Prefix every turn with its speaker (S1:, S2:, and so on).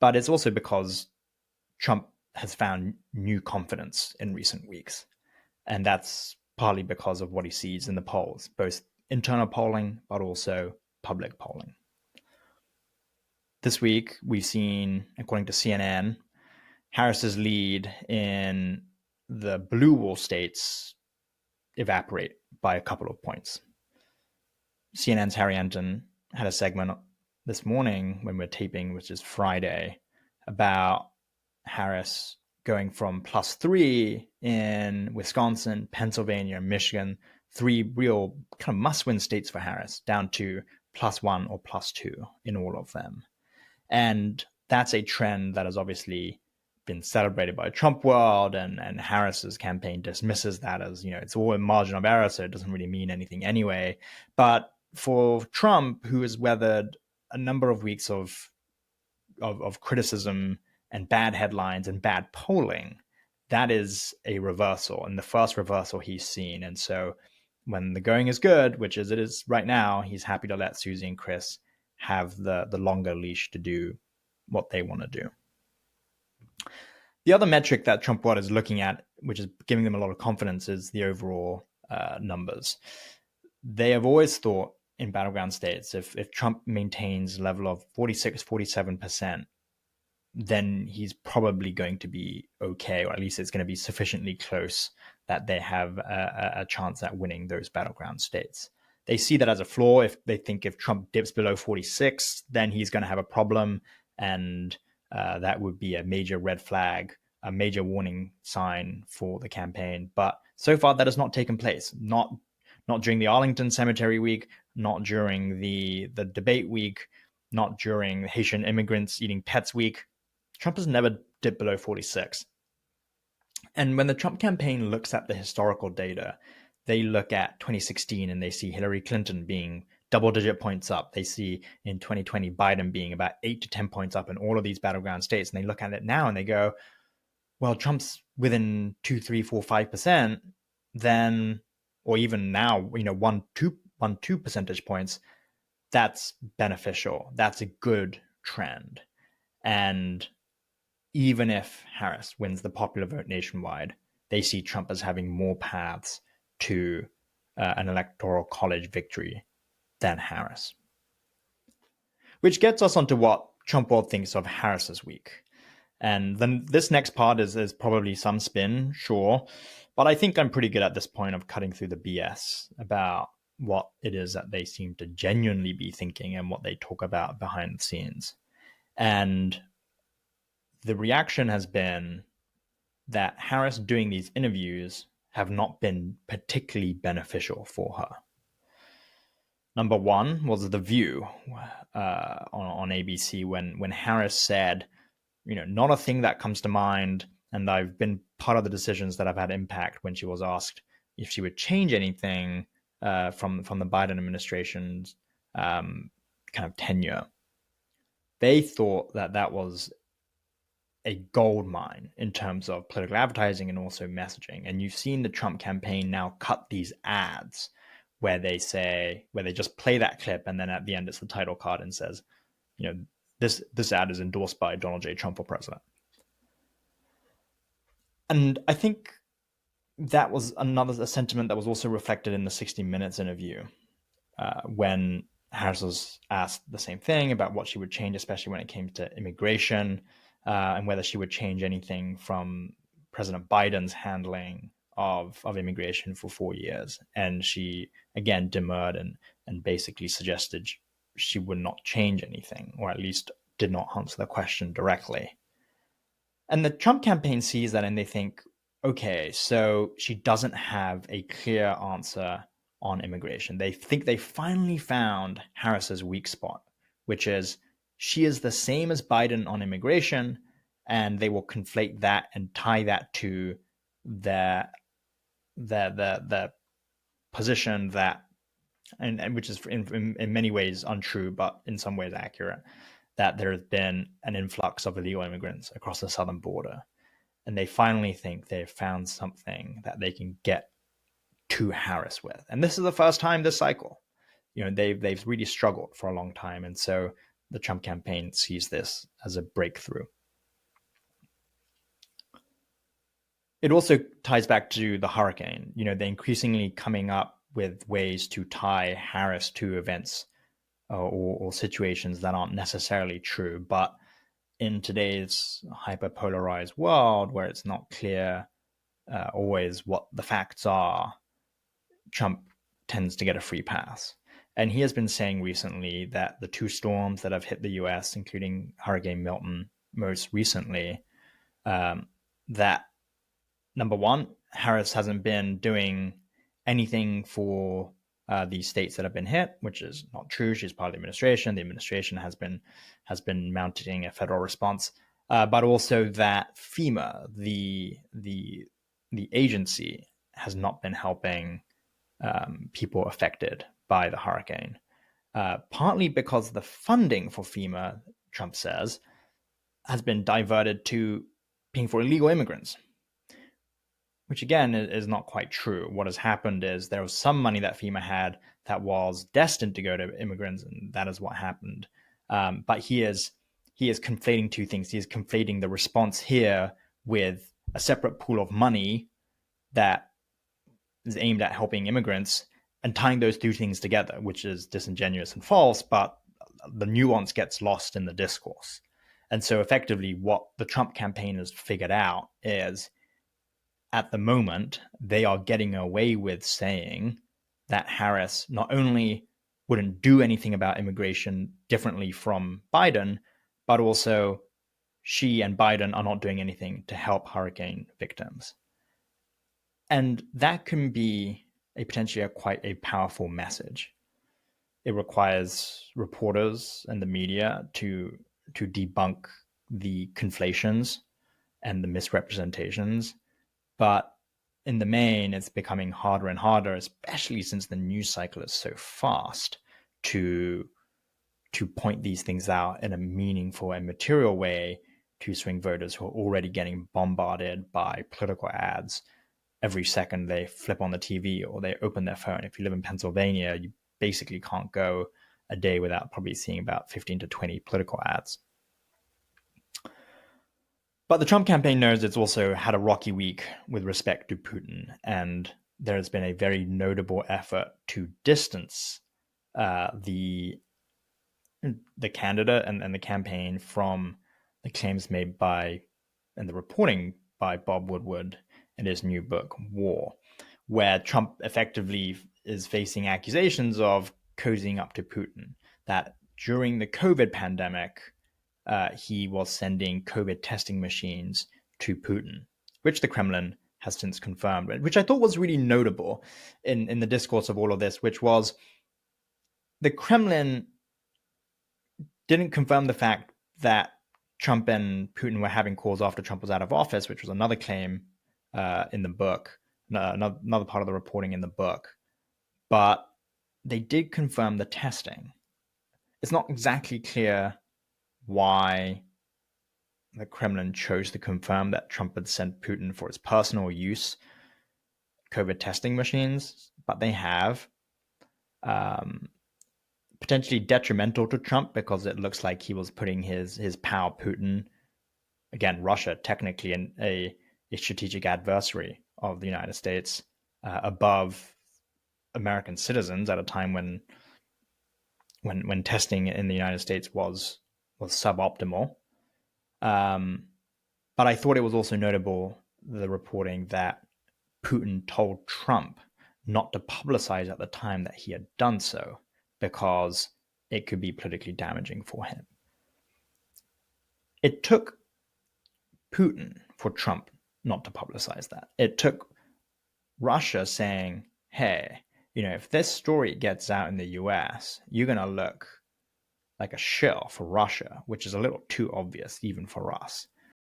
S1: But it's also because Trump has found new confidence in recent weeks. And that's partly because of what he sees in the polls, both internal polling, but also public polling. This week, we've seen, according to CNN, Harris's lead in the blue wall states evaporate by a couple of points. CNN's Harry Enton had a segment this morning when we're taping, which is Friday, about Harris going from +3 in Wisconsin, Pennsylvania, Michigan, 3 real kind of must-win states for Harris, down to +1 or +2 in all of them. And that's a trend that has obviously been celebrated by Trump world, and Harris's campaign dismisses that as, it's all a margin of error, so it doesn't really mean anything anyway. But for Trump, who has weathered a number of weeks of criticism and bad headlines and bad polling, that is a reversal, and the first reversal he's seen. And so when the going is good, which is it is right now, he's happy to let Susie and Chris have the longer leash to do what they want to do. The other metric that Trump World is looking at, which is giving them a lot of confidence, is the overall numbers. They have always thought in battleground states, if Trump maintains a level of 46, 47%, then he's probably going to be okay, or at least it's going to be sufficiently close that they have a chance at winning those battleground states. They see that as a flaw. If they think if Trump dips below 46, then he's going to have a problem, and that would be a major red flag, a major warning sign for the campaign. But so far, that has not taken place. Not during the Arlington Cemetery week, not during the debate week, not during Haitian immigrants eating pets week. Trump has never dipped below 46. And when the Trump campaign looks at the historical data, they look at 2016 and they see Hillary Clinton being double-digit points up. They see in 2020 Biden being about 8 to 10 points up in all of these battleground states. And they look at it now and they go, well, Trump's within 2, 3, 4, 5%, then, or even now, 1, 2 percentage points, that's beneficial. That's a good trend. And even if Harris wins the popular vote nationwide, they see Trump as having more paths to an electoral college victory than Harris. Which gets us onto what Trump world thinks of Harris's week. And then this next part is probably some spin, sure, but I think I'm pretty good at this point of cutting through the BS about what it is that they seem to genuinely be thinking and what they talk about behind the scenes. And the reaction has been that Harris doing these interviews have not been particularly beneficial for her. Number one was The View on ABC when Harris said, not a thing that comes to mind, and I've been part of the decisions that have had impact, when she was asked if she would change anything from the Biden administration's kind of tenure. They thought that was a gold mine in terms of political advertising and also messaging. And you've seen the Trump campaign now cut these ads where they just play that clip, and then at the end it's the title card and says, this ad is endorsed by Donald J. Trump for president. And I think that was a sentiment that was also reflected in the 60 Minutes interview when Harris was asked the same thing about what she would change, especially when it came to immigration, and whether she would change anything from President Biden's handling of immigration for 4 years. And she, again, demurred and basically suggested she would not change anything, or at least did not answer the question directly. And the Trump campaign sees that and they think, okay, so she doesn't have a clear answer on immigration. They think they finally found Harris's weak spot, which is she is the same as Biden on immigration, and they will conflate that and tie that to the position that, and which is in many ways untrue, but in some ways accurate, that there has been an influx of illegal immigrants across the southern border. And they finally think they've found something that they can get to Harris with. And this is the first time this cycle. They've really struggled for a long time. And so the Trump campaign sees this as a breakthrough. It also ties back to the hurricane. They're increasingly coming up with ways to tie Harris to events or situations that aren't necessarily true. But in today's hyperpolarized world, where it's not clear always what the facts are, Trump tends to get a free pass. And he has been saying recently that the two storms that have hit the US, including Hurricane Milton most recently, that number one, Harris hasn't been doing anything for these states that have been hit, which is not true. She's part of the administration. The administration has been mounting a federal response, but also that FEMA, the agency, has not been helping people affected by the hurricane. Partly because the funding for FEMA, Trump says, has been diverted to paying for illegal immigrants, which again is not quite true. What has happened is there was some money that FEMA had that was destined to go to immigrants, and that is what happened. But he is conflating two things. He is conflating the response here with a separate pool of money that is aimed at helping immigrants, and tying those two things together, which is disingenuous and false, but the nuance gets lost in the discourse. And so effectively what the Trump campaign has figured out is, at the moment, they are getting away with saying that Harris not only wouldn't do anything about immigration differently from Biden, but also she and Biden are not doing anything to help hurricane victims. And that can be potentially quite a powerful message. It requires reporters and the media to debunk the conflations and the misrepresentations. But in the main, it's becoming harder and harder, especially since the news cycle is so fast, to point these things out in a meaningful and material way to swing voters who are already getting bombarded by political ads every second they flip on the TV or they open their phone. If you live in Pennsylvania, you basically can't go a day without probably seeing about 15 to 20 political ads. But the Trump campaign knows it's also had a rocky week with respect to Putin, and there has been a very notable effort to distance the candidate and the campaign from the claims made by and the reporting by Bob Woodward in his new book, War, where Trump effectively is facing accusations of cozying up to Putin, that during the COVID pandemic, he was sending COVID testing machines to Putin, which the Kremlin has since confirmed, which I thought was really notable in the discourse of all of this, which was the Kremlin didn't confirm the fact that Trump and Putin were having calls after Trump was out of office, which was another claim in the book, another part of the reporting in the book. But they did confirm the testing. It's not exactly clear why the Kremlin chose to confirm that Trump had sent Putin for his personal use COVID testing machines, but they have. Potentially detrimental to Trump because it looks like he was putting his pal Putin, again, Russia, technically a strategic adversary of the United States, above American citizens at a time when testing in the United States was suboptimal. But I thought it was also notable, the reporting that Putin told Trump not to publicize at the time that he had done so because it could be politically damaging for him. It took Putin for Trump not to publicize that. It took Russia saying, hey, if this story gets out in the US, you're going to look like a shill for Russia, which is a little too obvious even for us.